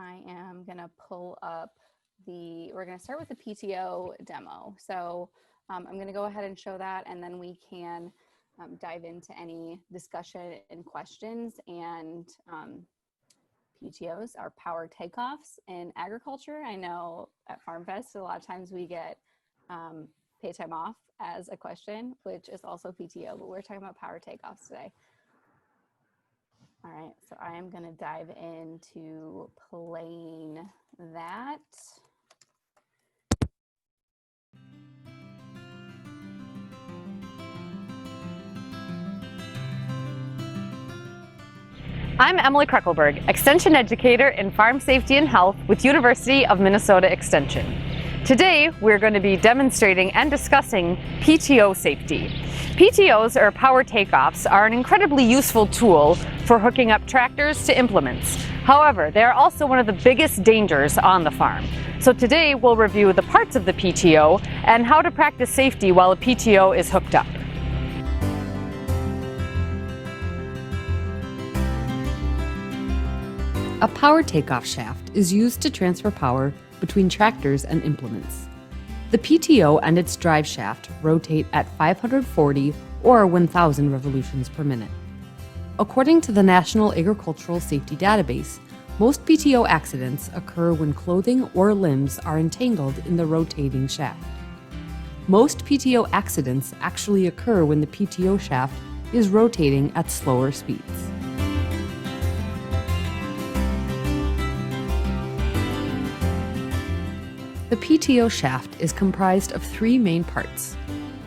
I am gonna pull up we're gonna start with the PTO demo. So I'm gonna go ahead and show that, and then we can dive into any discussion and questions. And PTOs are power takeoffs in agriculture. I know at Farm Fest, a lot of times we get pay time off as a question, which is also PTO, but we're talking about power takeoffs today. All right, so I am gonna dive into playing that. I'm Emily Krakelberg, Extension Educator in Farm Safety and Health with University of Minnesota Extension. Today, we're going to be demonstrating and discussing PTO safety. PTOs, or power takeoffs, are an incredibly useful tool for hooking up tractors to implements. However, they are also one of the biggest dangers on the farm. So today, we'll review the parts of the PTO and how to practice safety while a PTO is hooked up. A power takeoff shaft is used to transfer power between tractors and implements. The PTO and its drive shaft rotate at 540 or 1,000 revolutions per minute. According to the National Agricultural Safety Database, most PTO accidents occur when clothing or limbs are entangled in the rotating shaft. Most PTO accidents actually occur when the PTO shaft is rotating at slower speeds. The PTO shaft is comprised of three main parts: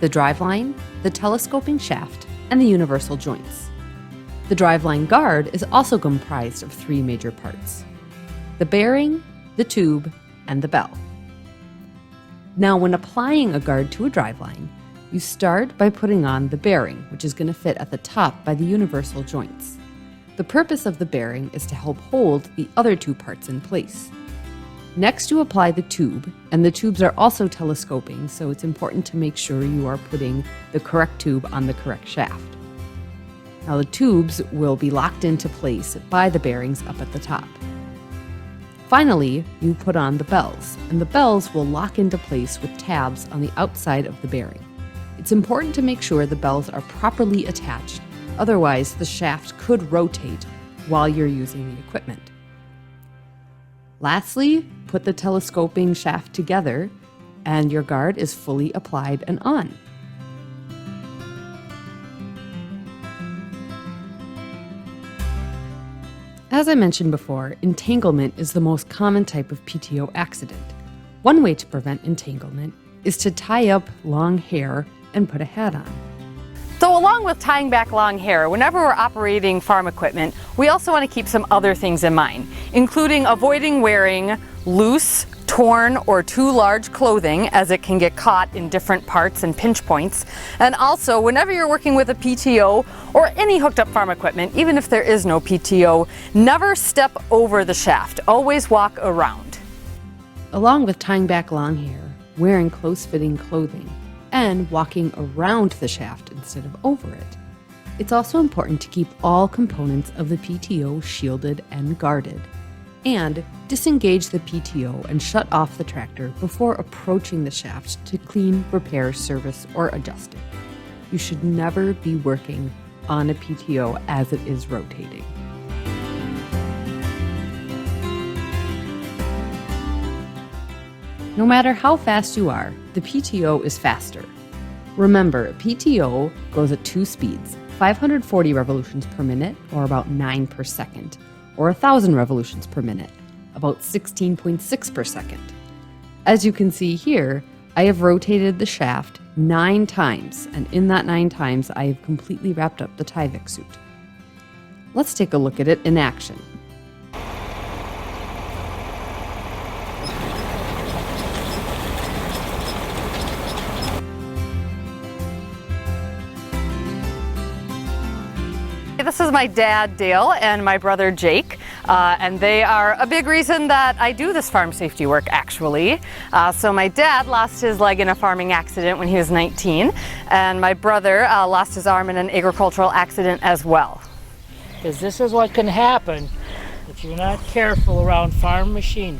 the driveline, the telescoping shaft, and the universal joints. The driveline guard is also comprised of three major parts: the bearing, the tube, and the bell. Now, when applying a guard to a driveline, you start by putting on the bearing, which is going to fit at the top by the universal joints. The purpose of the bearing is to help hold the other two parts in place. Next, you apply the tube, and the tubes are also telescoping, so it's important to make sure you are putting the correct tube on the correct shaft. Now, the tubes will be locked into place by the bearings up at the top. Finally, you put on the bells, and the bells will lock into place with tabs on the outside of the bearing. It's important to make sure the bells are properly attached, otherwise the shaft could rotate while you're using the equipment. Lastly, put the telescoping shaft together, and your guard is fully applied and on. As I mentioned before, entanglement is the most common type of PTO accident. One way to prevent entanglement is to tie up long hair and put a hat on. So along with tying back long hair, whenever we're operating farm equipment, we also want to keep some other things in mind, including avoiding wearing loose, torn, or too large clothing, as it can get caught in different parts and pinch points. And also, whenever you're working with a PTO or any hooked up farm equipment, even if there is no PTO, never step over the shaft. Always walk around. Along with tying back long hair, wearing close-fitting clothing, and walking around the shaft instead of over it, it's also important to keep all components of the PTO shielded and guarded, and disengage the PTO and shut off the tractor before approaching the shaft to clean, repair, service, or adjust it. You should never be working on a PTO as it is rotating. No matter how fast you are, the PTO is faster. Remember, a PTO goes at two speeds: 540 revolutions per minute, or about 9 per second, or 1,000 revolutions per minute, about 16.6 per second. As you can see here, I have rotated the shaft 9 times, and in that 9 times, I have completely wrapped up the Tyvek suit. Let's take a look at it in action. This is my dad, Dale, and my brother, Jake, and they are a big reason that I do this farm safety work, actually. So my dad lost his leg in a farming accident when he was 19, and my brother lost his arm in an agricultural accident as well. Because this is what can happen if you're not careful around farm machinery.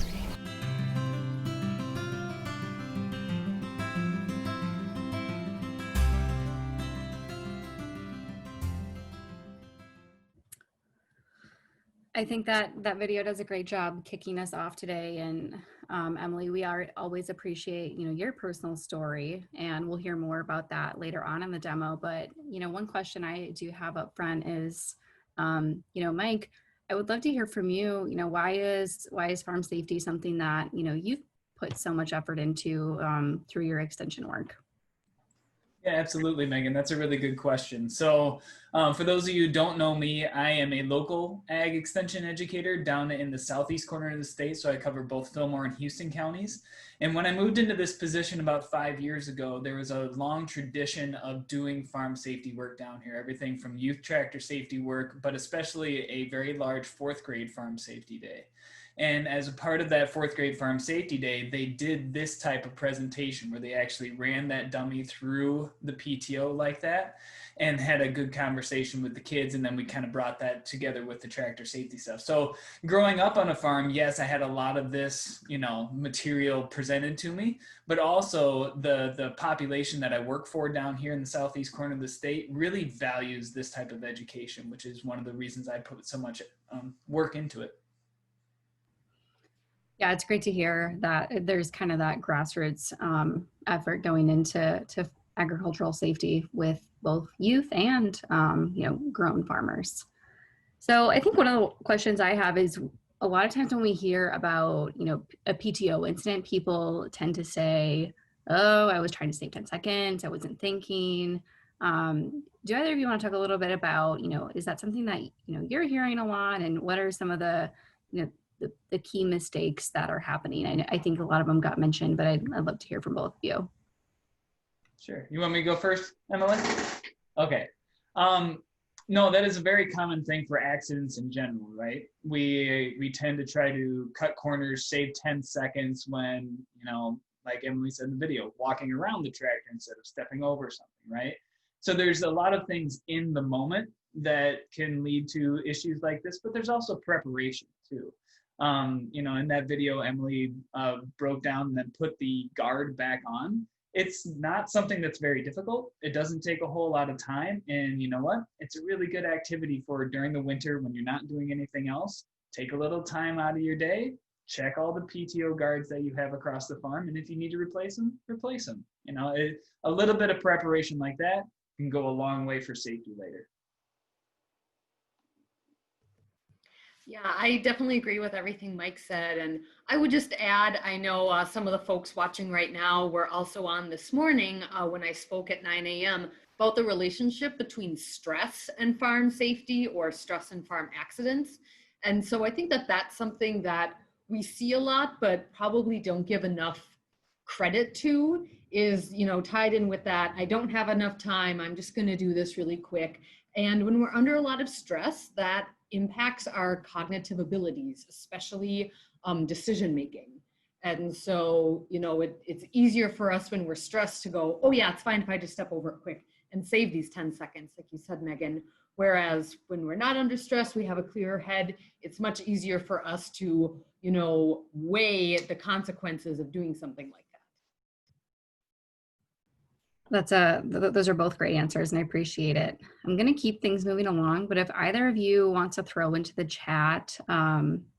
I think that video does a great job kicking us off today. And Emily, we always appreciate, your personal story, and we'll hear more about that later on in the demo. But, one question I do have up front is, Mike, I would love to hear from you. Why is farm safety something that, you've put so much effort into through your extension work? Yeah, absolutely, Megan. That's a really good question. So for those of you who don't know me, I am a local ag extension educator down in the southeast corner of the state. So I cover both Fillmore and Houston counties. And when I moved into this position about 5 years ago, there was a long tradition of doing farm safety work down here, everything from youth tractor safety work, but especially a very large 4th grade farm safety day. And as a part of that 4th grade farm safety day, they did this type of presentation where they actually ran that dummy through the PTO like that and had a good conversation with the kids. And then we kind of brought that together with the tractor safety stuff. So growing up on a farm, yes, I had a lot of this, material presented to me, but also the population that I work for down here in the southeast corner of the state really values this type of education, which is one of the reasons I put so much work into it. Yeah, it's great to hear that there's kind of that grassroots effort going into agricultural safety with both youth and, grown farmers. So I think one of the questions I have is, a lot of times when we hear about, a PTO incident, people tend to say, oh, I was trying to save 10 seconds. I wasn't thinking. Do either of you want to talk a little bit about, is that something that, you're hearing a lot, and what are some of the key mistakes that are happening? I think a lot of them got mentioned, but I'd love to hear from both of you. Sure. You want me to go first, Emily? Okay. No, that is a very common thing for accidents in general, right? We tend to try to cut corners, save 10 seconds when, like Emily said in the video, walking around the tractor instead of stepping over something, right? So there's a lot of things in the moment that can lead to issues like this, but there's also preparation too. In that video, Emily broke down and then put the guard back on. It's not something that's very difficult. It doesn't take a whole lot of time. And you know what? It's a really good activity for during the winter when you're not doing anything else. Take a little time out of your day, check all the PTO guards that you have across the farm. And if you need to replace them, replace them. A little bit of preparation like that can go a long way for safety later. Yeah, I definitely agree with everything Mike said. And I would just add, I know some of the folks watching right now were also on this morning when I spoke at 9 a.m. about the relationship between stress and farm safety, or stress and farm accidents. And so I think that that's something that we see a lot, but probably don't give enough credit to, is, tied in with that, I don't have enough time, I'm just going to do this really quick. And when we're under a lot of stress, that impacts our cognitive abilities, especially decision making. And so, it's easier for us when we're stressed to go, oh yeah, it's fine if I just step over it quick and save these 10 seconds, like you said, Megan. Whereas when we're not under stress, we have a clearer head. It's much easier for us to, weigh the consequences of doing something like that. Those are both great answers, and I appreciate it. I'm going to keep things moving along, but if either of you want to throw into the chat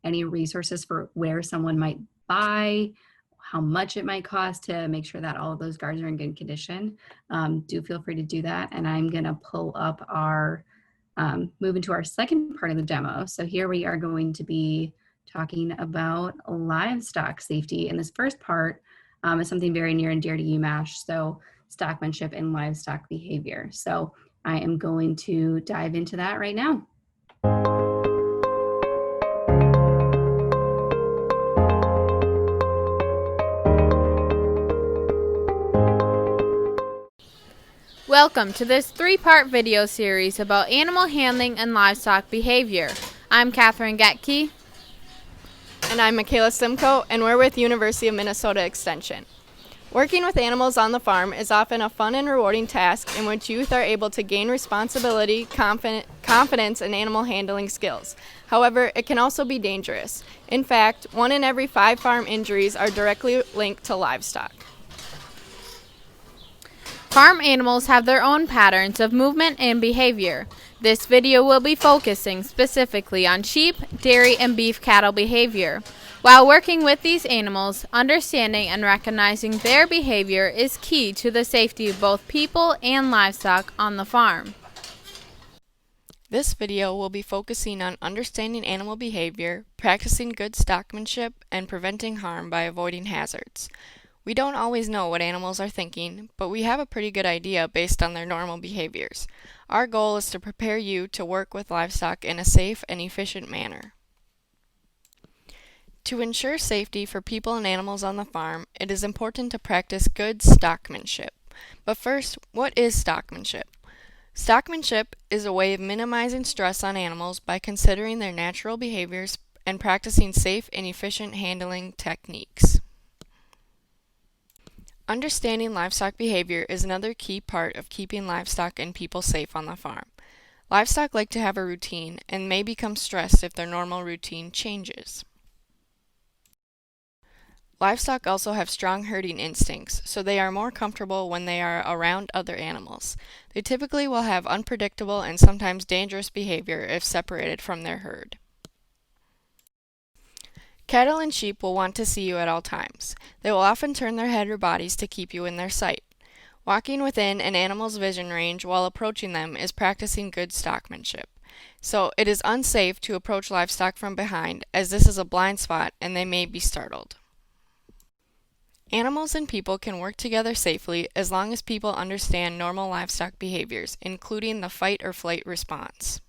any resources for where someone might buy, how much it might cost to make sure that all of those guards are in good condition, do feel free to do that. And I'm going to pull up move into our second part of the demo. So here we are going to be talking about livestock safety. And this first part is something very near and dear to you, MASH. So stockmanship and livestock behavior. So I am going to dive into that right now. Welcome to this 3-part video series about animal handling and livestock behavior. I'm Catherine Getke. And I'm Michaela Simcoe, and we're with University of Minnesota Extension. Working with animals on the farm is often a fun and rewarding task in which youth are able to gain responsibility, confidence, and animal handling skills. However, it can also be dangerous. In fact, 1 in every 5 farm injuries are directly linked to livestock. Farm animals have their own patterns of movement and behavior. This video will be focusing specifically on sheep, dairy, and beef cattle behavior. While working with these animals, understanding and recognizing their behavior is key to the safety of both people and livestock on the farm. This video will be focusing on understanding animal behavior, practicing good stockmanship, and preventing harm by avoiding hazards. We don't always know what animals are thinking, but we have a pretty good idea based on their normal behaviors. Our goal is to prepare you to work with livestock in a safe and efficient manner. To ensure safety for people and animals on the farm, it is important to practice good stockmanship. But first, what is stockmanship? Stockmanship is a way of minimizing stress on animals by considering their natural behaviors and practicing safe and efficient handling techniques. Understanding livestock behavior is another key part of keeping livestock and people safe on the farm. Livestock like to have a routine and may become stressed if their normal routine changes. Livestock also have strong herding instincts, so they are more comfortable when they are around other animals. They typically will have unpredictable and sometimes dangerous behavior if separated from their herd. Cattle and sheep will want to see you at all times. They will often turn their head or bodies to keep you in their sight. Walking within an animal's vision range while approaching them is practicing good stockmanship. So it is unsafe to approach livestock from behind, as this is a blind spot and they may be startled. Animals and people can work together safely as long as people understand normal livestock behaviors, including the fight or flight response.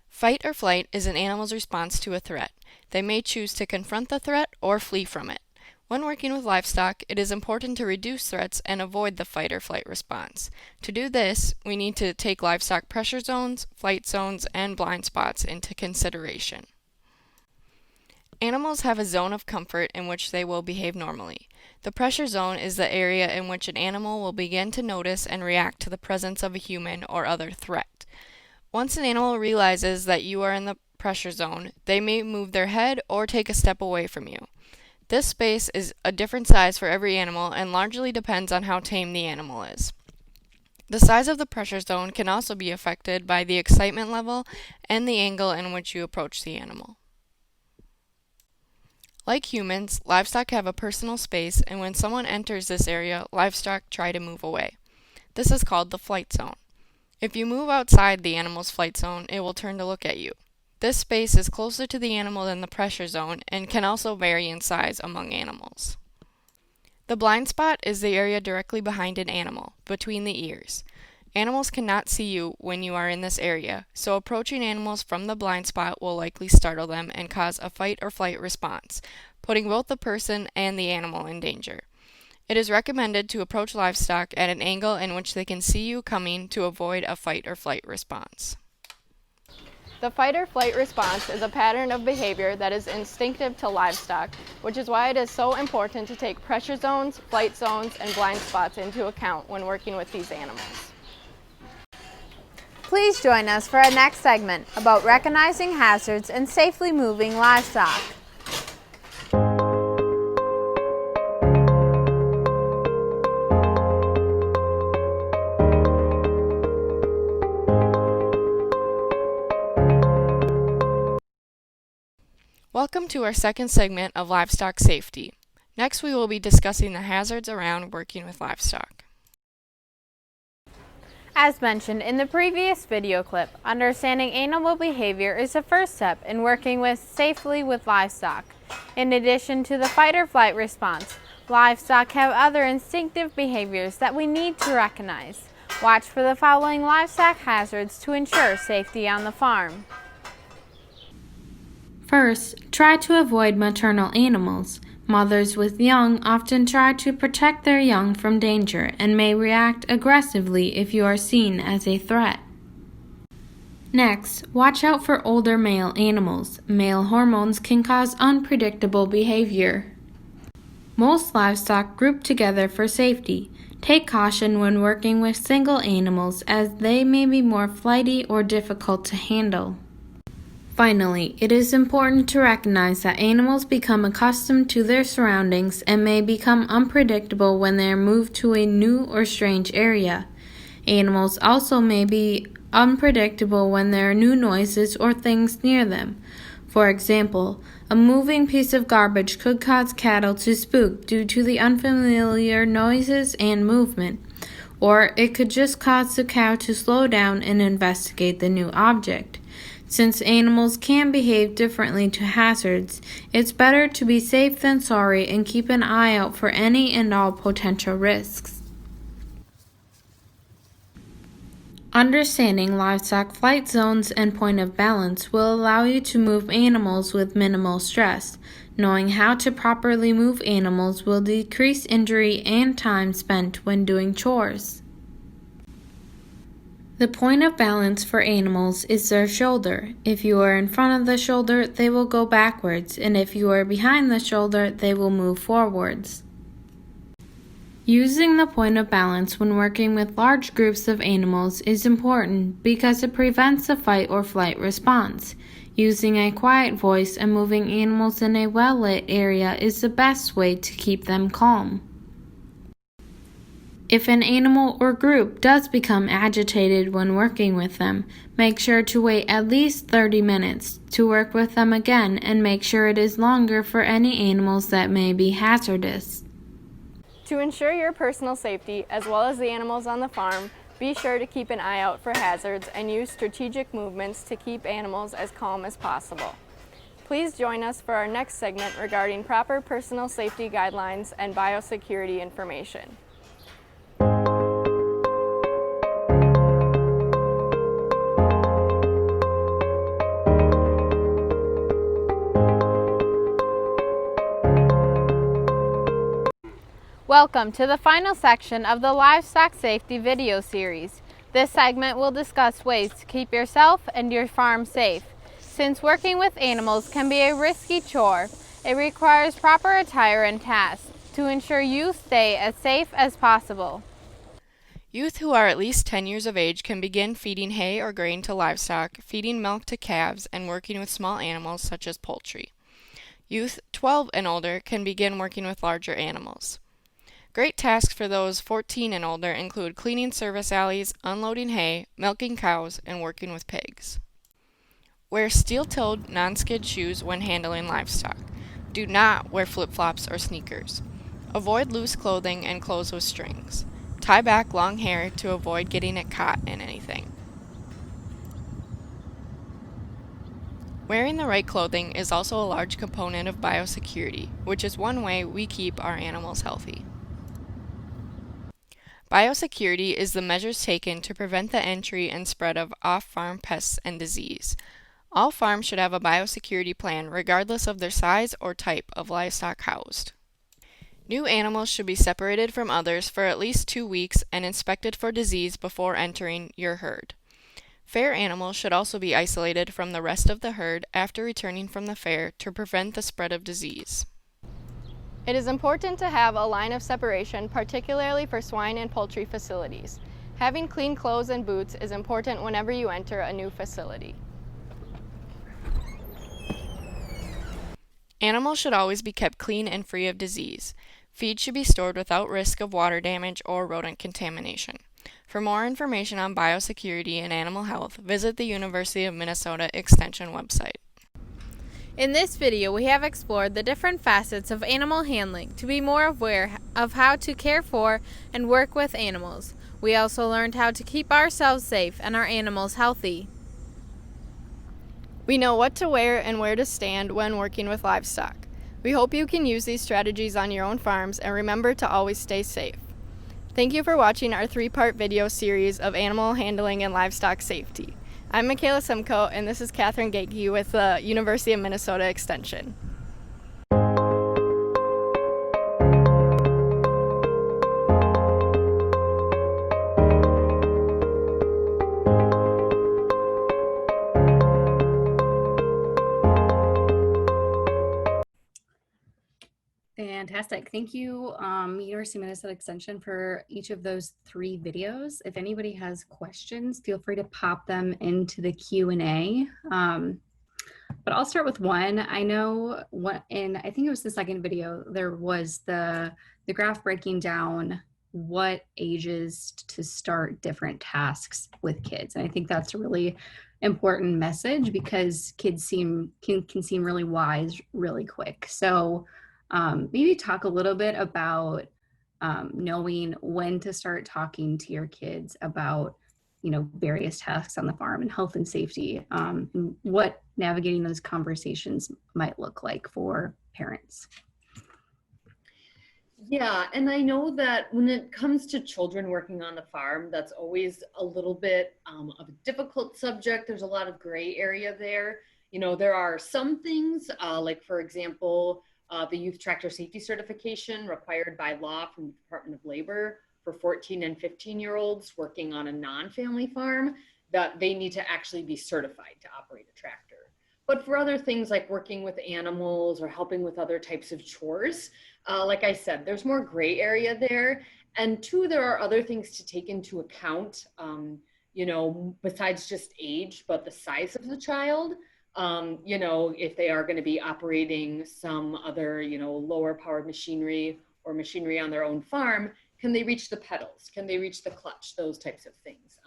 Fight or flight is an animal's response to a threat. They may choose to confront the threat or flee from it. When working with livestock, it is important to reduce threats and avoid the fight or flight response. To do this, we need to take livestock pressure zones, flight zones, and blind spots into consideration. Animals have a zone of comfort in which they will behave normally. The pressure zone is the area in which an animal will begin to notice and react to the presence of a human or other threat. Once an animal realizes that you are in the pressure zone, they may move their head or take a step away from you. This space is a different size for every animal and largely depends on how tame the animal is. The size of the pressure zone can also be affected by the excitement level and the angle in which you approach the animal. Like humans, livestock have a personal space, and when someone enters this area, livestock try to move away. This is called the flight zone. If you move outside the animal's flight zone, it will turn to look at you. This space is closer to the animal than the pressure zone and can also vary in size among animals. The blind spot is the area directly behind an animal, between the ears. Animals cannot see you when you are in this area, so approaching animals from the blind spot will likely startle them and cause a fight or flight response, putting both the person and the animal in danger. It is recommended to approach livestock at an angle in which they can see you coming to avoid a fight or flight response. The fight or flight response is a pattern of behavior that is instinctive to livestock, which is why it is so important to take pressure zones, flight zones, and blind spots into account when working with these animals. Please join us for our next segment about recognizing hazards and safely moving livestock. Welcome to our second segment of livestock safety. Next, we will be discussing the hazards around working with livestock. As mentioned in the previous video clip, understanding animal behavior is the first step in working safely with livestock. In addition to the fight or flight response, livestock have other instinctive behaviors that we need to recognize. Watch for the following livestock hazards to ensure safety on the farm. First, try to avoid maternal animals. Mothers with young often try to protect their young from danger and may react aggressively if you are seen as a threat. Next, watch out for older male animals. Male hormones can cause unpredictable behavior. Most livestock group together for safety. Take caution when working with single animals as they may be more flighty or difficult to handle. Finally, it is important to recognize that animals become accustomed to their surroundings and may become unpredictable when they are moved to a new or strange area. Animals also may be unpredictable when there are new noises or things near them. For example, a moving piece of garbage could cause cattle to spook due to the unfamiliar noises and movement, or it could just cause the cow to slow down and investigate the new object. Since animals can behave differently to hazards, it's better to be safe than sorry and keep an eye out for any and all potential risks. Understanding livestock flight zones and point of balance will allow you to move animals with minimal stress. Knowing how to properly move animals will decrease injury and time spent when doing chores. The point of balance for animals is their shoulder. If you are in front of the shoulder, they will go backwards, and if you are behind the shoulder, they will move forwards. Using the point of balance when working with large groups of animals is important because it prevents a fight or flight response. Using a quiet voice and moving animals in a well-lit area is the best way to keep them calm. If an animal or group does become agitated when working with them, make sure to wait at least 30 minutes to work with them again and make sure it is longer for any animals that may be hazardous. To ensure your personal safety, as well as the animals on the farm, be sure to keep an eye out for hazards and use strategic movements to keep animals as calm as possible. Please join us for our next segment regarding proper personal safety guidelines and biosecurity information. Welcome to the final section of the Livestock Safety video series. This segment will discuss ways to keep yourself and your farm safe. Since working with animals can be a risky chore, it requires proper attire and tasks to ensure you stay as safe as possible. Youth who are at least 10 years of age can begin feeding hay or grain to livestock, feeding milk to calves, and working with small animals such as poultry. Youth 12 and older can begin working with larger animals. Great tasks for those 14 and older include cleaning service alleys, unloading hay, milking cows, and working with pigs. Wear steel-toed, non-skid shoes when handling livestock. Do not wear flip-flops or sneakers. Avoid loose clothing and clothes with strings. Tie back long hair to avoid getting it caught in anything. Wearing the right clothing is also a large component of biosecurity, which is one way we keep our animals healthy. Biosecurity is the measures taken to prevent the entry and spread of off-farm pests and disease. All farms should have a biosecurity plan regardless of their size or type of livestock housed. New animals should be separated from others for at least 2 weeks and inspected for disease before entering your herd. Fair animals should also be isolated from the rest of the herd after returning from the fair to prevent the spread of disease. It is important to have a line of separation, particularly for swine and poultry facilities. Having clean clothes and boots is important whenever you enter a new facility. Animals should always be kept clean and free of disease. Feed should be stored without risk of water damage or rodent contamination. For more information on biosecurity and animal health, visit the University of Minnesota Extension website. In this video, we have explored the different facets of animal handling to be more aware of how to care for and work with animals. We also learned how to keep ourselves safe and our animals healthy. We know what to wear and where to stand when working with livestock. We hope you can use these strategies on your own farms and remember to always stay safe. Thank you for watching our 3-part video series of animal handling and livestock safety. I'm Michaela Simcoe, and this is Catherine Gakey with the University of Minnesota Extension. Fantastic. Thank you, University of Minnesota Extension, for each of those 3 videos. If anybody has questions, feel free to pop them into the Q&A. But I'll start with one. I know I think it was the second video, there was the graph breaking down what ages to start different tasks with kids. And I think that's a really important message because kids can seem really wise really quick. So maybe talk a little bit about knowing when to start talking to your kids about, various tasks on the farm and health and safety, and what navigating those conversations might look like for parents. Yeah, and I know that when it comes to children working on the farm, that's always a little bit of a difficult subject. There's a lot of gray area there. There are some things, like for example, the Youth Tractor Safety Certification required by law from the Department of Labor for 14 and 15-year-olds working on a non-family farm, that they need to actually be certified to operate a tractor. But for other things like working with animals or helping with other types of chores, like I said, there's more gray area there. And 2, there are other things to take into account, besides just age, but the size of the child. If they are going to be operating some other, lower powered machinery or machinery on their own farm, can they reach the pedals? Can they reach the clutch? Those types of things.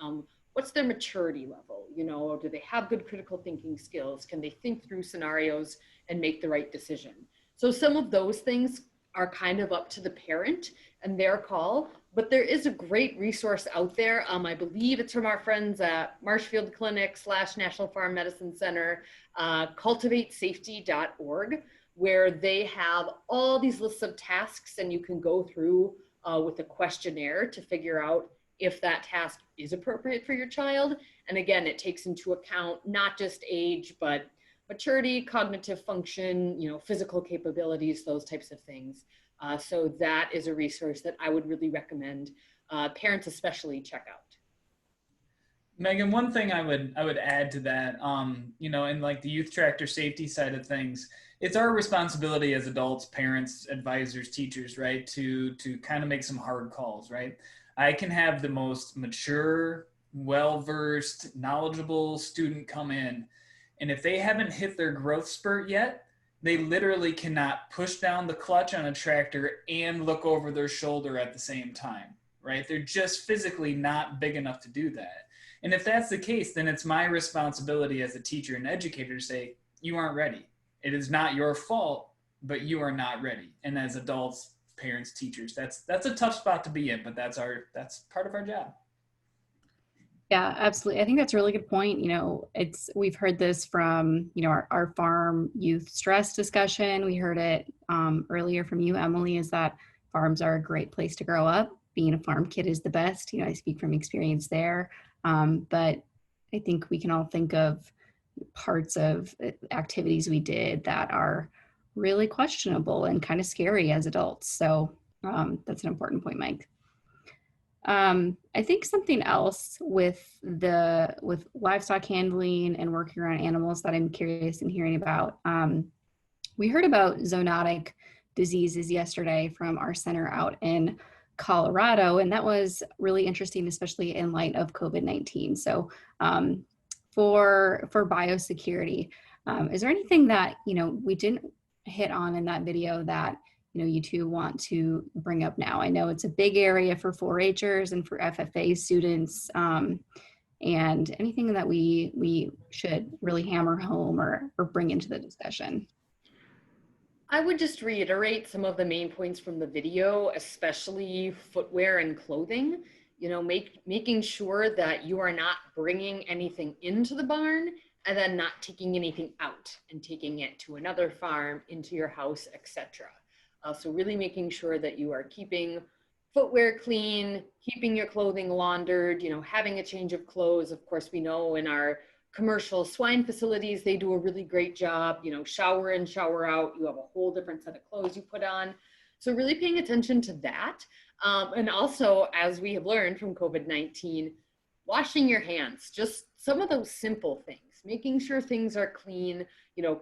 What's their maturity level? Do they have good critical thinking skills? Can they think through scenarios and make the right decision? So some of those things are kind of up to the parent and their call, but there is a great resource out there. I believe it's from our friends at Marshfield Clinic / National Farm Medicine Center, cultivatesafety.org, where they have all these lists of tasks and you can go through with a questionnaire to figure out if that task is appropriate for your child. And again, it takes into account not just age, but maturity, cognitive function, physical capabilities, those types of things. So that is a resource that I would really recommend parents especially check out. Megan, one thing I would add to that, in like the youth tractor safety side of things, it's our responsibility as adults, parents, advisors, teachers, right, to kind of make some hard calls, right? I can have the most mature, well-versed, knowledgeable student come in, and if they haven't hit their growth spurt yet, they literally cannot push down the clutch on a tractor and look over their shoulder at the same time, right? They're just physically not big enough to do that. And if that's the case, then it's my responsibility as a teacher and educator to say, you aren't ready. It is not your fault, but you are not ready. And as adults, parents, teachers, that's a tough spot to be in, but that's part of our job. Yeah, absolutely. I think that's a really good point. We've heard this from, our farm youth stress discussion. We heard it earlier from you, Emily, is that farms are a great place to grow up. Being a farm kid is the best. I speak from experience there. But I think we can all think of parts of activities we did that are really questionable and kind of scary as adults. So that's an important point, Mike. I think something else with livestock handling and working around animals that I'm curious in hearing about. We heard about zoonotic diseases yesterday from our center out in Colorado, and that was really interesting, especially in light of COVID-19. So for biosecurity, is there anything that we didn't hit on in that video that you two want to bring up now? I know it's a big area for 4-Hers and for FFA students, and anything that we should really hammer home or bring into the discussion. I would just reiterate some of the main points from the video, especially footwear and clothing. Making sure that you are not bringing anything into the barn and then not taking anything out and taking it to another farm, into your house, etc. So really making sure that you are keeping footwear clean, keeping your clothing laundered, having a change of clothes. Of course, we know in our commercial swine facilities, they do a really great job, shower in, shower out. You have a whole different set of clothes you put on. So really paying attention to that. And also, as we have learned from COVID-19, washing your hands, just some of those simple things, making sure things are clean,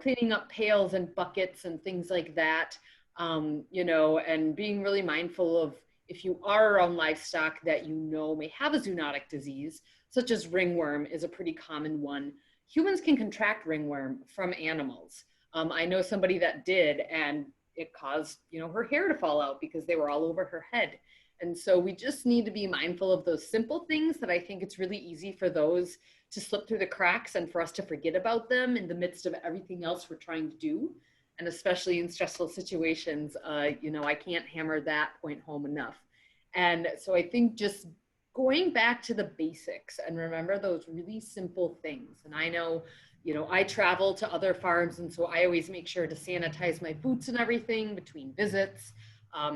cleaning up pails and buckets and things like that. you know, and being really mindful of if you are around livestock that you know may have a zoonotic disease, such as ringworm is a pretty common one. Humans can contract ringworm from animals. I know somebody that did, and it caused, you know, her hair to fall out because they were all over her head. And so we just need to be mindful of those simple things that I think it's really easy for those to slip through the cracks and for us to forget about them in the midst of everything else we're trying to do. And especially in stressful situations, you know, I can't hammer that point home enough. And so I think just going back to the basics and remember those really simple things. And I know, you know, I travel to other farms, and so I always make sure to sanitize my boots and everything between visits.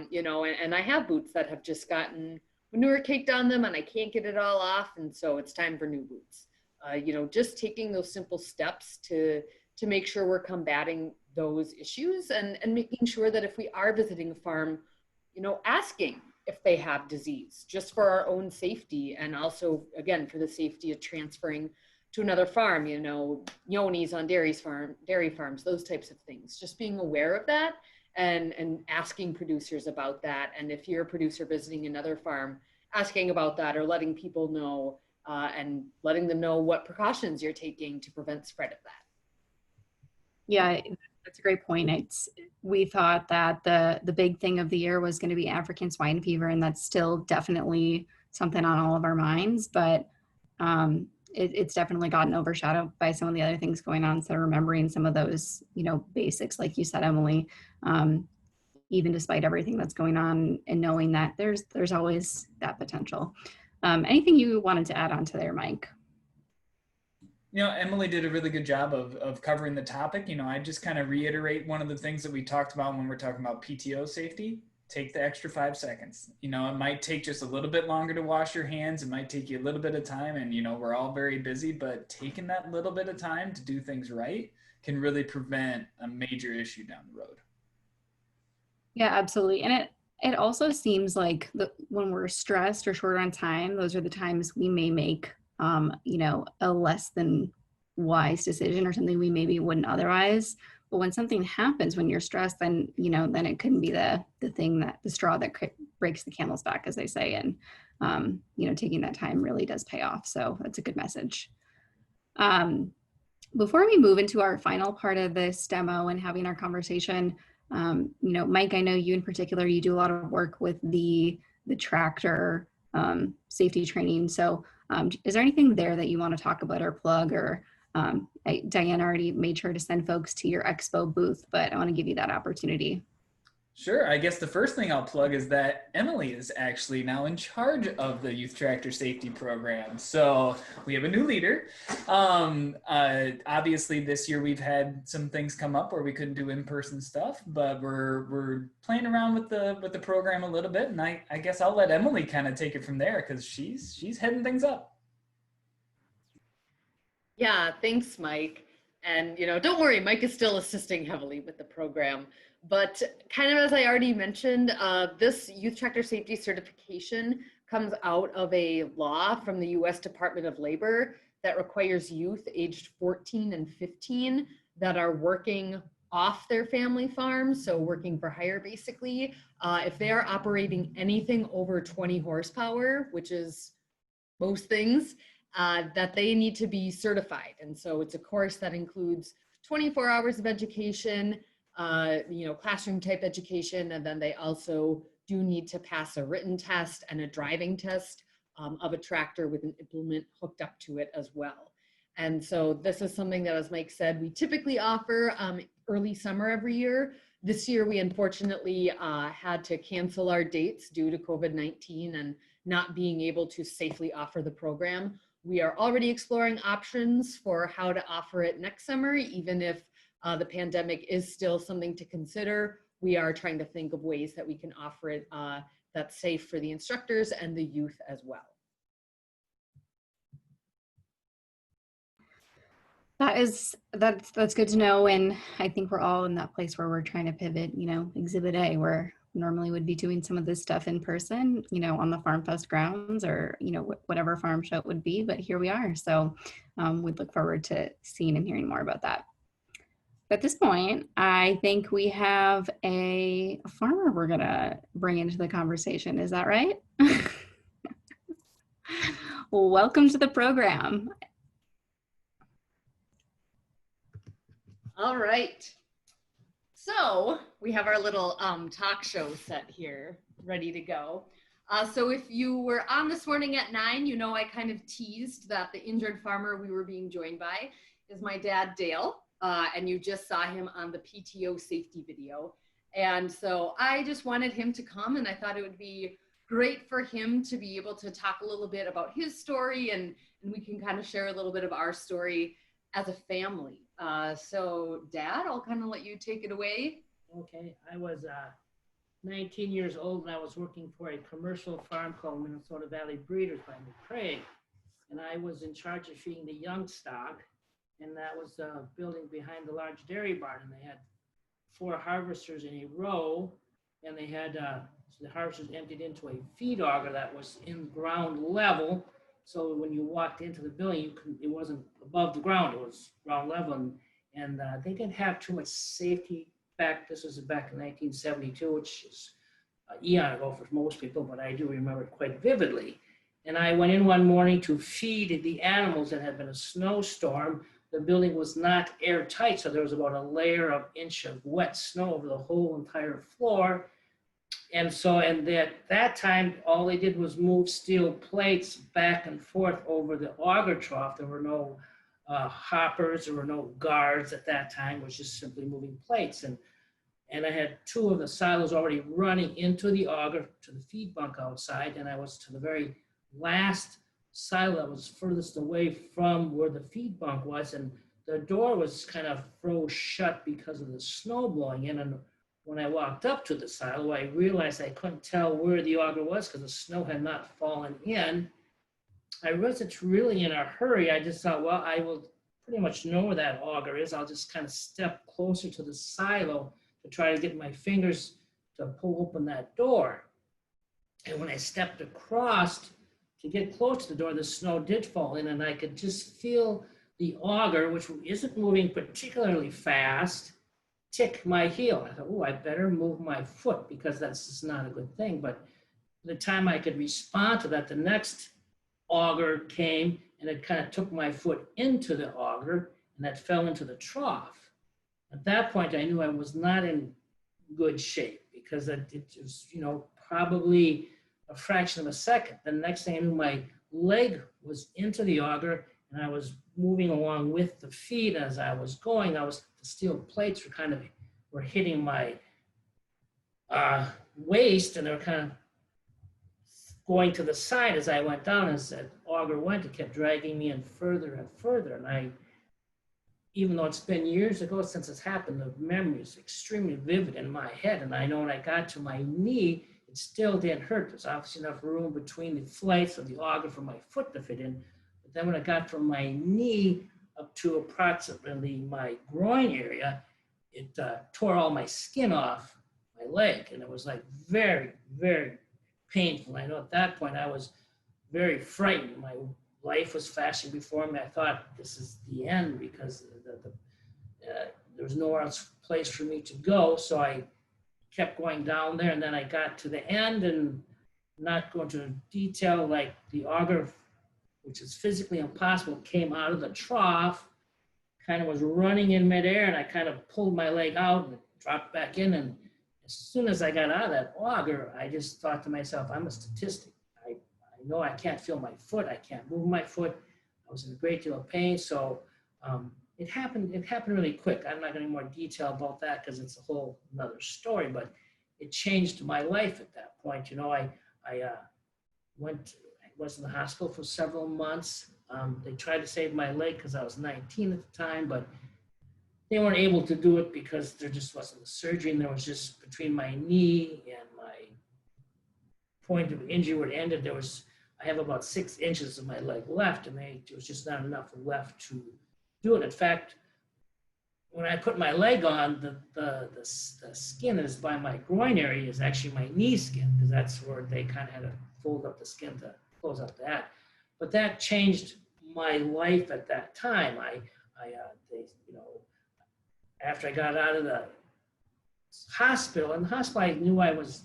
You know, and I have boots that have just gotten manure caked on them and I can't get it all off. And so it's time for new boots. You know, just taking those simple steps to make sure we're combating those issues and making sure that if we are visiting a farm, you know, asking if they have disease just for our own safety. And also, again, for the safety of transferring to another farm, you know, Yonis on dairy farms, those types of things, just being aware of that. And asking producers about that. And if you're a producer visiting another farm, asking about that or letting people know and letting them know what precautions you're taking to prevent spread of that. Yeah, that's a great point. We thought that the big thing of the year was going to be African swine fever, and that's still definitely something on all of our minds, but it's definitely gotten overshadowed by some of the other things going on. So remembering some of those, you know, basics, like you said, Emily, even despite everything that's going on, and knowing that there's always that potential. Anything you wanted to add on to there, Mike? You know, Emily did a really good job of covering the topic. You know, I just kind of reiterate one of the things that we talked about when we're talking about PTO safety. Take the extra 5 seconds. You know, it might take just a little bit longer to wash your hands. It might take you a little bit of time, and, you know, we're all very busy, but taking that little bit of time to do things right can really prevent a major issue down the road. Yeah, absolutely. And it also seems like when we're stressed or short on time, those are the times we may make, you know, a less than wise decision or something we maybe wouldn't otherwise. But when something happens when you're stressed, then, you know, then it couldn't be the straw that breaks the camel's back, as they say. And, you know, taking that time really does pay off. So that's a good message. Before we move into our final part of this demo and having our conversation, you know, Mike, I know you in particular, you do a lot of work with the tractor safety training. So is there anything there that you want to talk about or plug? Or Diane already made sure to send folks to your expo booth, but I want to give you that opportunity. Sure. I guess the first thing I'll plug is that Emily is actually now in charge of the Youth Tractor Safety Program. So we have a new leader. Obviously, this year we've had some things come up where we couldn't do in-person stuff, but we're playing around with the program a little bit, and I guess I'll let Emily kind of take it from there because she's heading things up. Yeah, thanks, Mike. And, you know, don't worry, Mike is still assisting heavily with the program. But kind of as I already mentioned, this Youth Tractor Safety Certification comes out of a law from the U.S. Department of Labor that requires youth aged 14 and 15 that are working off their family farms, so working for hire basically, if they are operating anything over 20 horsepower, which is most things, that they need to be certified. And so it's a course that includes 24 hours of education, you know, classroom type education, and then they also do need to pass a written test and a driving test of a tractor with an implement hooked up to it as well. And so this is something that, as Mike said, we typically offer early summer every year. This year, we unfortunately had to cancel our dates due to COVID-19 and not being able to safely offer the program. We are already exploring options for how to offer it next summer, even if the pandemic is still something to consider. We are trying to think of ways that we can offer it that's safe for the instructors and the youth as well. That's good to know. And I think we're all in that place where we're trying to pivot, you know, Exhibit A, where normally would be doing some of this stuff in person, you know, on the Farm Fest grounds or, you know, whatever farm show it would be, but here we are. So we'd look forward to seeing and hearing more about that. At this point, I think we have a farmer we're gonna bring into the conversation. Is that right? Well, welcome to the program. All right. So we have our little talk show set here, ready to go. So if you were on this morning at 9, you know I kind of teased that the injured farmer we were being joined by is my dad, Dale. And you just saw him on the PTO safety video. And so I just wanted him to come, and I thought it would be great for him to be able to talk a little bit about his story, and we can kind of share a little bit of our story as a family. So Dad, I'll kind of let you take it away. Okay, I was 19 years old and I was working for a commercial farm called Minnesota Valley Breeders by McCraig. And I was in charge of feeding the young stock. And that was a building behind the large dairy barn. And they had 4 harvesters in a row. And they had so the harvesters emptied into a feed auger that was in ground level. So when you walked into the building, it wasn't above the ground, it was ground level. And they didn't have too much safety this was back in 1972, which is eon ago for most people, but I do remember it quite vividly. And I went in one morning to feed the animals. That had been a snowstorm. The building was not airtight, so there was about a layer of inch of wet snow over the whole entire floor. And so, and at that time, all they did was move steel plates back and forth over the auger trough. There were no hoppers, there were no guards at that time. It was just simply moving plates. And I had 2 of the silos already running into the auger to the feed bunk outside, and I was to the very last silo that was furthest away from where the feed bunk was, and the door was kind of froze shut because of the snow blowing in. And when I walked up to the silo, I realized I couldn't tell where the auger was because the snow had not fallen in. I wasn't really in a hurry. I just thought, well, I will pretty much know where that auger is. I'll just kind of step closer to the silo to try to get my fingers to pull open that door. And when I stepped across to get close to the door, the snow did fall in, and I could just feel the auger, which isn't moving particularly fast, tick my heel. I thought, oh, I better move my foot because that's just not a good thing. But by the time I could respond to that, the next auger came, and it kind of took my foot into the auger, and that fell into the trough. At that point, I knew I was not in good shape because it was, probably a fraction of a second. The next thing I knew, my leg was into the auger, and I was moving along with the feed as I was going. The steel plates were hitting my waist, and they were kind of going to the side as I went down. As that auger went, it kept dragging me in further and further. And even though it's been years ago since it's happened, the memory is extremely vivid in my head. And I know when I got to my knee, it still didn't hurt. There's obviously enough room between the flights of the auger for my foot to fit in. But then when I got from my knee up to approximately my groin area, it tore all my skin off my leg. And it was like very, very painful. I know at that point I was very frightened. My life was flashing before me. I thought this is the end because there was nowhere else place for me to go. So I kept going down there, and then I got to the end, and not going to detail, like the auger, which is physically impossible, came out of the trough, kind of was running in midair, and I kind of pulled my leg out and dropped back in. And as soon as I got out of that auger, I just thought to myself, I'm a statistic. I know I can't feel my foot. I can't move my foot. I was in a great deal of pain. So it happened really quick. I'm not going to more detail about that because it's a whole another story, but it changed my life at that point. I was in the hospital for several months. They tried to save my leg because I was 19 at the time, but they weren't able to do it because there just wasn't the surgery, and there was just between my knee and my point of injury where it ended, I have about 6 inches of my leg left, and there was just not enough left to do it. In fact, when I put my leg on, the skin is by my groin area is actually my knee skin, because that's where they kind of had to fold up the skin to close up that. But that changed my life at that time. after I got out of the hospital, in the hospital I knew I was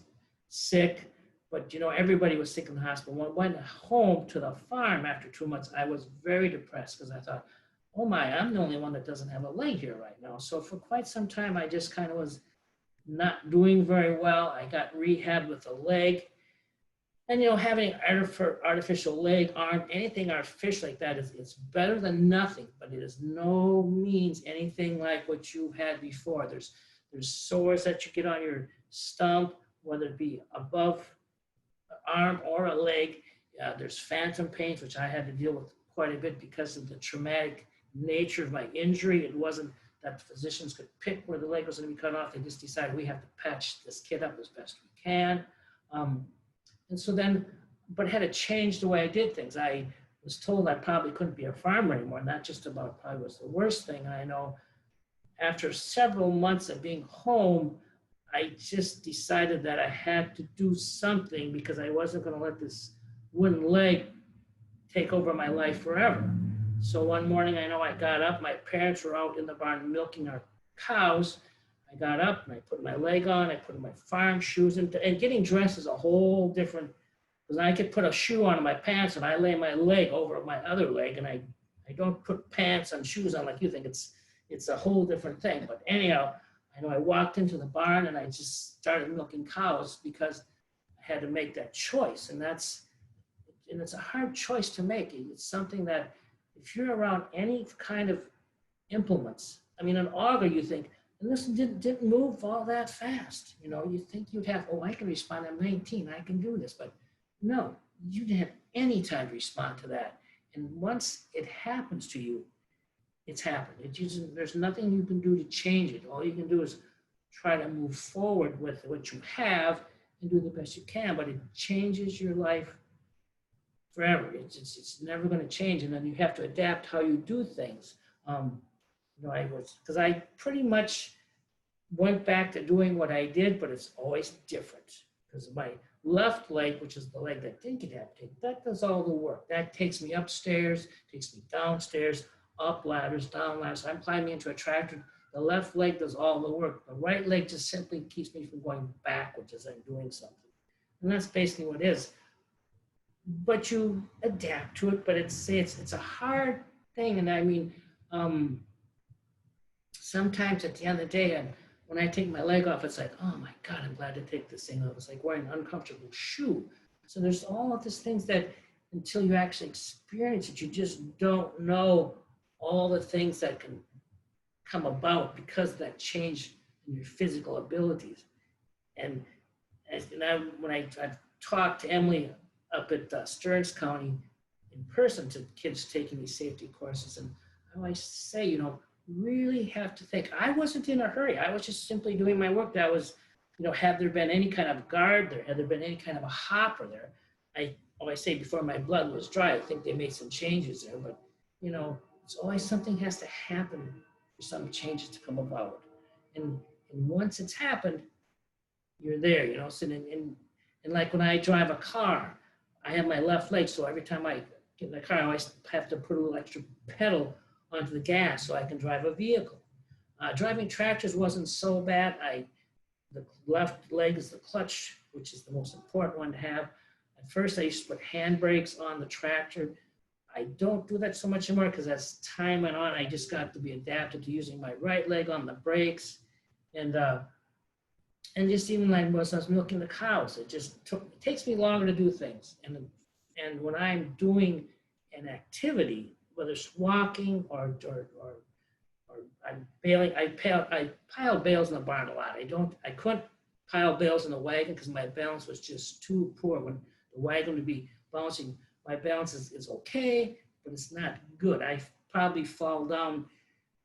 sick, but everybody was sick in the hospital. When I went home to the farm after 2 months, I was very depressed because I thought, oh my, I'm the only one that doesn't have a leg here right now. So for quite some time, I just kind of was not doing very well. I got rehabbed with a leg. And having artificial leg, arm, anything artificial like that it's better than nothing, but it is no means anything like what you had before. There's sores that you get on your stump, whether it be above an arm or a leg. There's phantom pains, which I had to deal with quite a bit because of the traumatic nature of my injury. It wasn't that physicians could pick where the leg was going to be cut off. They just decided we have to patch this kid up as best we can. And so then, but had to change the way I did things. I was told I probably couldn't be a farmer anymore, and that just about probably was the worst thing. And I know after several months of being home, I just decided that I had to do something because I wasn't going to let this wooden leg take over my life forever. So one morning, I know I got up. My parents were out in the barn milking our cows. I got up and I put my leg on. I put my farm shoes in. And getting dressed is a whole different, because I could put a shoe on my pants and I lay my leg over my other leg, and I don't put pants and shoes on like you think. It's a whole different thing. But anyhow, I know I walked into the barn and I just started milking cows because I had to make that choice. And it's a hard choice to make. It's something that if you're around any kind of implements, I mean, an auger, you think, and this didn't move all that fast. You think you'd have, I can respond, I'm 19, I can do this. But no, you didn't have any time to respond to that. And once it happens to you, it's happened. There's nothing you can do to change it. All you can do is try to move forward with what you have and do the best you can, but it changes your life forever. It's never going to change. And then you have to adapt how you do things. Because I pretty much went back to doing what I did, but it's always different. Because my left leg, which is the leg that didn't get amputated, that does all the work. That takes me upstairs, takes me downstairs, up ladders, down ladders. I'm climbing into a tractor. The left leg does all the work. The right leg just simply keeps me from going backwards as I'm doing something. And that's basically what it is. But you adapt to it, but it's a hard thing. And I mean, sometimes at the end of the day, when I take my leg off, it's like, oh my God, I'm glad to take this thing off. It's like wearing an uncomfortable shoe. So there's all of these things that until you actually experience it, you just don't know all the things that can come about because of that change in your physical abilities. And when I've talked to Emily up at Stearns County in person to kids taking these safety courses, and I always say, really have to think. I wasn't in a hurry. I was just simply doing my work. That was, had there been any kind of guard there, had there been any kind of a hopper there, I always say before my blood was dry, I think they made some changes there, but it's always something has to happen for some changes to come about. And once it's happened, you're there, So and like when I drive a car, I have my left leg, so every time I get in the car, I always have to put a little extra pedal onto the gas so I can drive a vehicle. Driving tractors wasn't so bad. The left leg is the clutch, which is the most important one to have. At first, I used to put handbrakes on the tractor. I don't do that so much anymore because as time went on, I just got to be adapted to using my right leg on the brakes. And just even like when I was milking the cows, it takes me longer to do things. And when I'm doing an activity, whether it's walking or I'm baling, I pile bales in the barn a lot. I couldn't pile bales in the wagon because my balance was just too poor. When the wagon would be bouncing, my balance is okay, but it's not good. I probably fall down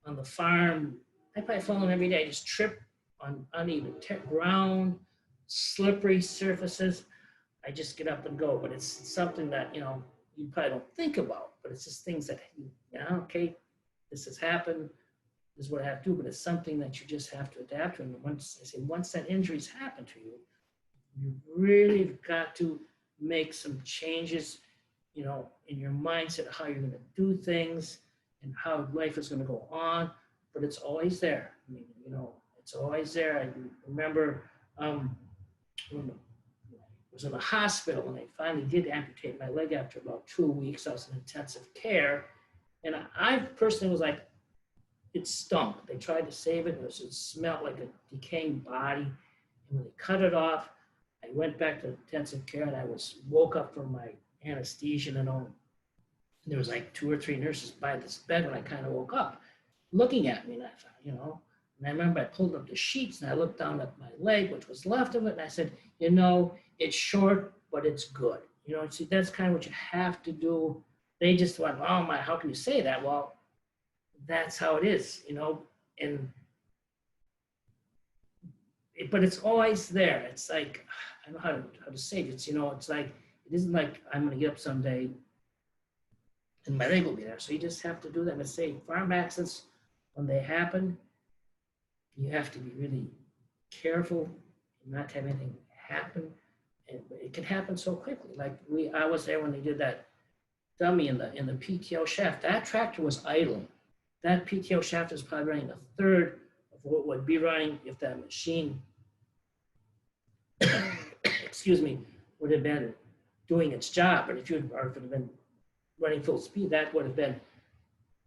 on the farm. I probably fall down every day. I just trip on uneven ground, slippery surfaces. I just get up and go, but it's something that, you probably don't think about, but it's just things that, okay, this has happened, this is what I have to do, but it's something that you just have to adapt to. And once that injury's happened to you, you really have got to make some changes, in your mindset, how you're going to do things and how life is going to go on, but it's always there. I mean, you know, it's always there. I remember when I was in the hospital and they finally did amputate my leg after about 2 weeks. I was in intensive care. And I personally was like, it stunk. They tried to save it. It smelled like a decaying body. And when they cut it off, I went back to intensive care and I woke up from my anesthesia and all. And there was like 2 or 3 nurses by this bed when I kind of woke up, looking at me. And I thought, you know, and I remember I pulled up the sheets and I looked down at my leg, which was left of it. And I said, you know, it's short, but it's good. You know, see, that's kind of what you have to do. They just went, oh my, how can you say that? Well, that's how it is, you know, but it's always there. It's like, I don't know how to say it. It's, you know, it's like, it isn't like I'm going to get up someday and my leg will be there. So you just have to do that. And say farm accidents, when they happen, you have to be really careful not to have anything happen. And it can happen so quickly. Like I was there when they did that dummy in the PTO shaft. That tractor was idling. That PTO shaft is probably running a third of what would be running if that machine, excuse me, would have been doing its job. But if it had been running full speed, that would have been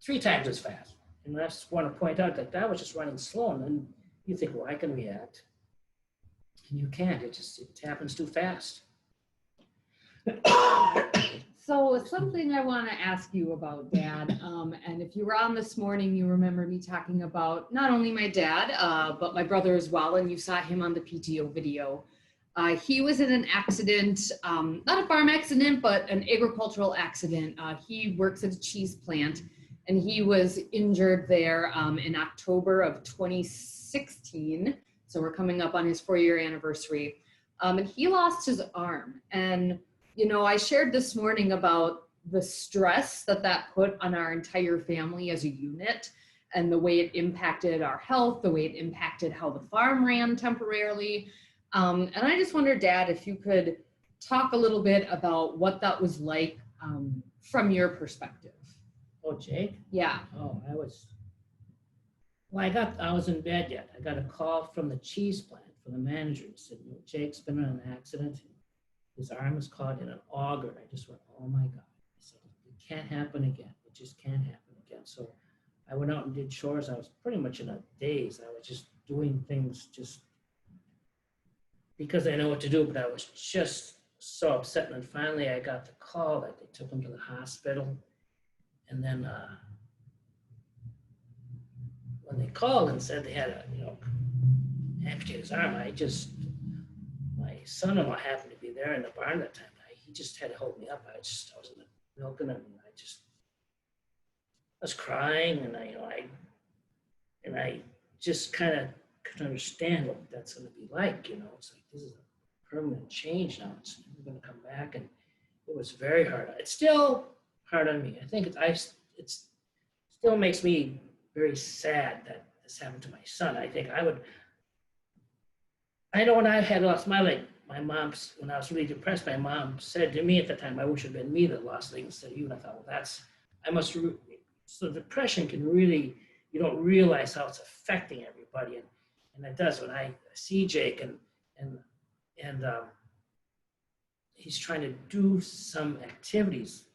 3 times as fast. And I just want to point out that that was just running slow. And then you think, well, I can react. And you can't. It happens too fast. So something I want to ask you about, Dad, and if you were on this morning, you remember me talking about not only my dad, but my brother as well, and you saw him on the PTO video. He was in an accident, not a farm accident, but an agricultural accident. He works at a cheese plant, and he was injured there in October of 2016. So we're coming up on his 4-year anniversary. And he lost his arm. And you know, I shared this morning about the stress that put on our entire family as a unit and the way it impacted our health, the way it impacted how the farm ran temporarily. And I just wondered, Dad, if you could talk a little bit about what that was like from your perspective. Oh, Jake? Yeah. Oh, I was in bed yet. I got a call from the cheese plant, from the manager. He said, you know, Jake's been in an accident. His arm is caught in an auger. And I just went, oh my God. I said, it can't happen again. It just can't happen again. So I went out and did chores. I was pretty much in a daze. I was just doing things just because I know what to do, but I was just so upset. And then finally I got the call that they took him to the hospital. And then when they called and said they had to, you know, amputate his arm, my son-in-law happened to be there in the barn that time. He just had to hold me up. I was in the milking him, and I was crying, and I just kind of could understand what that's going to be like. You know, it's like this is a permanent change now. It's never going to come back, and it was very hard. It's still hard on me. I think it still makes me very sad that this happened to my son. I know when I had lost my leg, when I was really depressed, my mom said to me at the time, I wish it had been me that lost things instead of you. And I thought, well, so depression can really, you don't realize how it's affecting everybody. And it does. When I see Jake and he's trying to do some activities,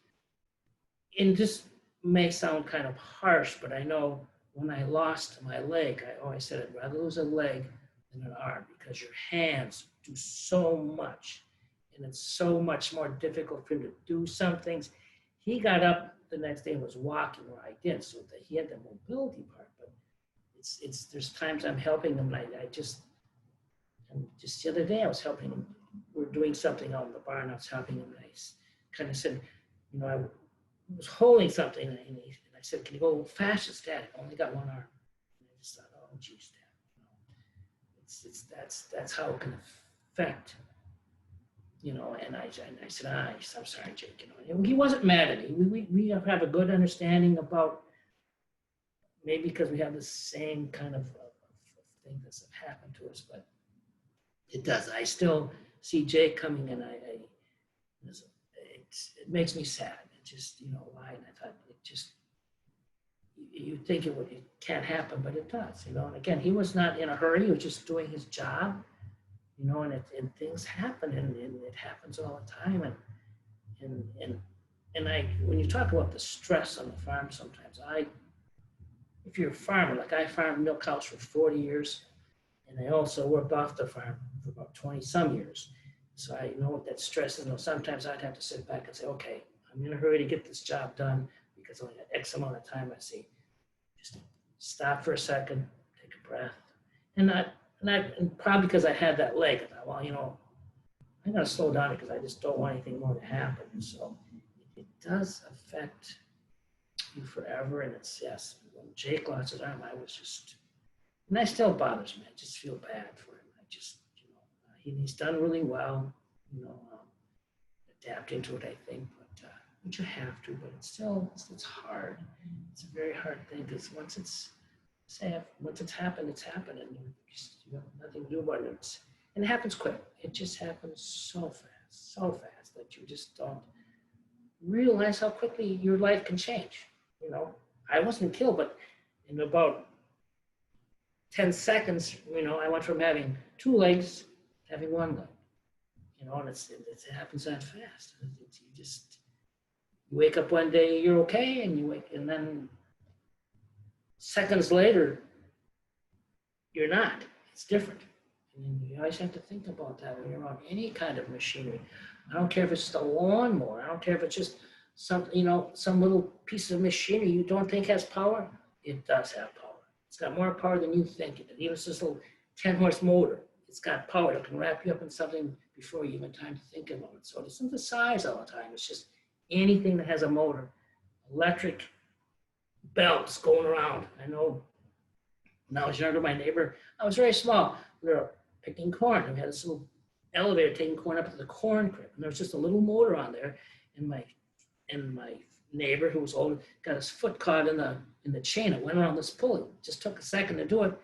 and this may sound kind of harsh, but I know when I lost my leg, I always said I'd rather lose a leg than an arm, because your hands do so much, and it's so much more difficult for him to do some things. He got up the next day and was walking where I did, so that he had the mobility part. But there's times I'm helping him, and just the other day I was helping him. We're doing something out in the barn. I was helping him, and I kind of said, you know, I was holding something, and I said, can you go fastest, Dad? I only got one arm. And I just thought, oh, geez, Dad. That's how it can affect, you know. And I said, I'm sorry, Jake. You know, he wasn't mad at me. We have a good understanding about, maybe because we have the same kind of thing that's happened to us, but it does. I still see Jake coming, and it makes me sad. It just, you know, why? And I thought, you think it can't happen, but it does, you know. And again, he was not in a hurry. He was just doing his job, you know, and things happen, and it happens all the time. And when you talk about the stress on the farm, sometimes if you're a farmer, like I farmed milk cows for 40 years, and I also worked off the farm for about 20 some years. So I know what that stress is. You know, sometimes I'd have to sit back and say, okay, I'm in a hurry to get this job done because I only got X amount of time. I say, just stop for a second, take a breath. And probably because I had that leg, I thought, well, you know, I'm going to slow down because I just don't want anything more to happen. So it does affect you forever. And it's, yes, when Jake lost his arm, I was just, and that still bothers me. I just feel bad for him. I just, you know, he's done really well, you know, adapting to it, I think, but you have to, but it's still, it's hard. It's a very hard thing because once it's happened, it's happened, and you have nothing to do about it. And it happens quick. It just happens so fast that you just don't realize how quickly your life can change. You know, I wasn't killed, but in about 10 seconds, you know, I went from having 2 legs to having 1 leg. You know, and it happens that fast. You wake up one day, you're okay, and then seconds later, you're not. It's different. And you always have to think about that when you're on any kind of machinery. I don't care if it's just a lawnmower. I don't care if it's just some little piece of machinery you don't think has power. It does have power. It's got more power than you think it does. Even if it's just a little 10-horse motor, it's got power that can wrap you up in something before you even time to think about it. So it isn't the size all the time. It's just anything that has a motor, electric belts going around. I know when I was younger, my neighbor, I was very small. We were picking corn. We had this little elevator taking corn up to the corn crib, and there was just a little motor on there. And my neighbor, who was old, got his foot caught in the chain. It went around this pulley. It just took a second to do it,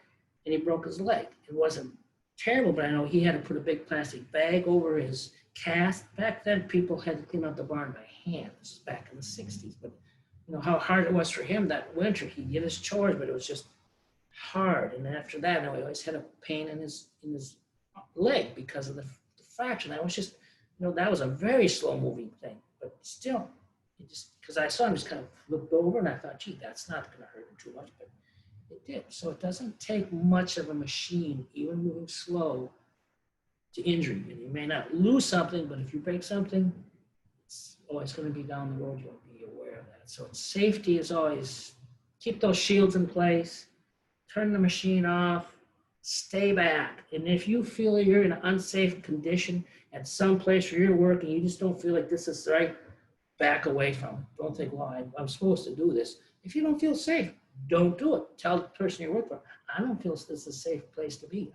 and he broke his leg. It wasn't terrible, but I know he had to put a big plastic bag over his cast. Back then, people had to clean out the barn by hand. This is back in the 60s. But you know how hard it was for him that winter. He did his chores, but it was just hard. And after that, he always had a pain in his leg because of the fracture. That was just, you know, that was a very slow moving thing. But still, because I saw him just kind of looked over, and I thought, gee, that's not going to hurt him too much. But it did. So it doesn't take much of a machine, even moving slow, to injury. And you may not lose something, but if you break something, it's always going to be down the road. You'll be aware of that. So safety is always keep those shields in place, turn the machine off, stay back. And if you feel you're in an unsafe condition at some place where you're working, you just don't feel like this is right, back away from it. Don't think, well, I'm supposed to do this. If you don't feel safe, don't do it. Tell the person you work for, I don't feel this is a safe place to be.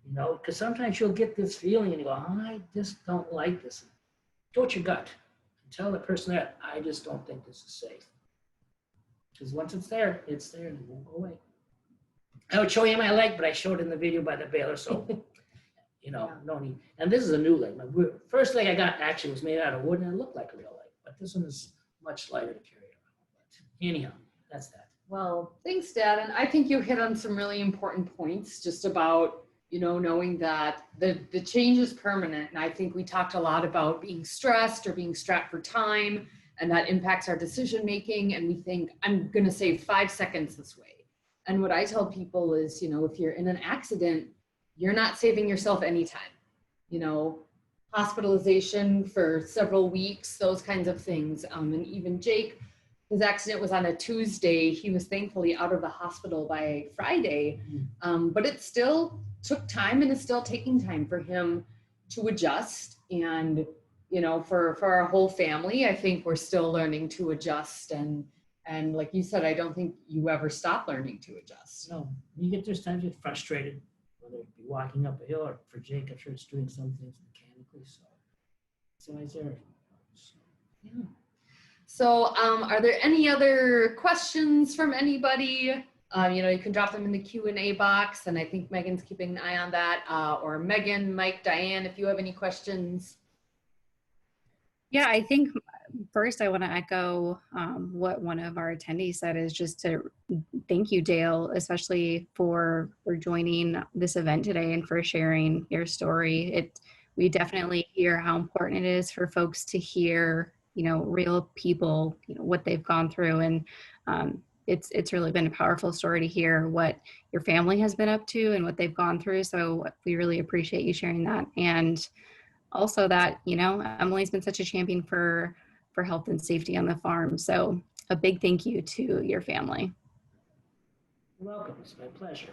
You know, because sometimes you'll get this feeling and you go, I just don't like this. Go with your gut and tell the person that I just don't think this is safe. Because once it's there and it won't go away. I would show you my leg, but I showed it in the video by the baler, so you know, no need. And this is a new leg. My first leg I got actually was made out of wood, and it looked like a real leg, but this one is much lighter to carry around. But anyhow, that's that. Well, thanks, Dad. And I think you hit on some really important points just about, you know, knowing that the change is permanent. And I think we talked a lot about being stressed or being strapped for time, and that impacts our decision making. And we think, I'm going to save 5 seconds this way. And what I tell people is, you know, if you're in an accident, you're not saving yourself any time. You know, hospitalization for several weeks, those kinds of things. And even Jake, his accident was on a Tuesday. He was thankfully out of the hospital by Friday, but it still took time, and it's still taking time for him to adjust. And, you know, for our whole family, I think we're still learning to adjust. And like you said, I don't think you ever stop learning to adjust. No, you get those times you get frustrated, whether it be walking up a hill, or for Jake, I'm sure it's doing some things mechanically. So it's always there. So, yeah. So are there any other questions from anybody? You know, you can drop them in the Q&A box, and I think Megan's keeping an eye on that. Or Megan, Mike, Diane, if you have any questions. Yeah, I think first I want to echo what one of our attendees said, is just to thank you, Dale, especially for joining this event today and for sharing your story. We definitely hear how important it is for folks to hear, real people, what they've gone through, and it's really been a powerful story to hear what your family has been up to and what they've gone through. So we really appreciate you sharing that. And also that, Emily's been such a champion for health and safety on the farm. So a big thank you to your family. You're welcome. It's my pleasure.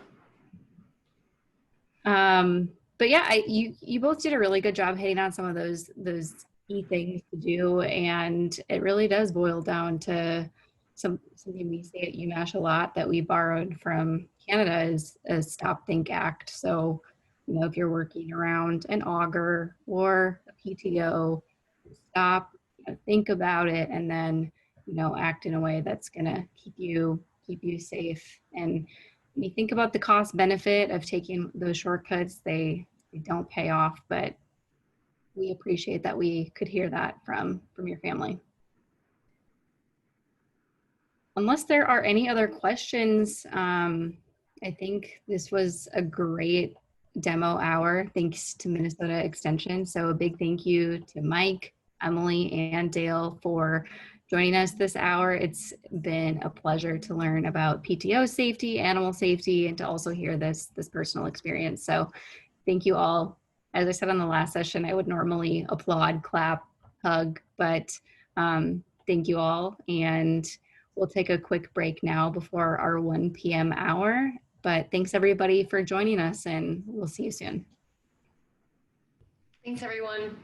But yeah, you both did a really good job hitting on some of those key things to do, and it really does boil down to something we say at UMass a lot that we borrowed from Canada is a stop, think, act. So, if you're working around an auger or a PTO, stop, think about it, and then act in a way that's gonna keep you safe. And when you think about the cost benefit of taking those shortcuts, they don't pay off, but we appreciate that we could hear that from your family. Unless there are any other questions, I think this was a great demo hour. Thanks to Minnesota Extension. So a big thank you to Mike, Emily, and Dale for joining us this hour. It's been a pleasure to learn about PTO safety, animal safety, and to also hear this personal experience. So thank you all. As I said on the last session, I would normally applaud, clap, hug, but thank you all. And we'll take a quick break now before our 1 p.m. hour. But thanks everybody for joining us, and we'll see you soon. Thanks, everyone.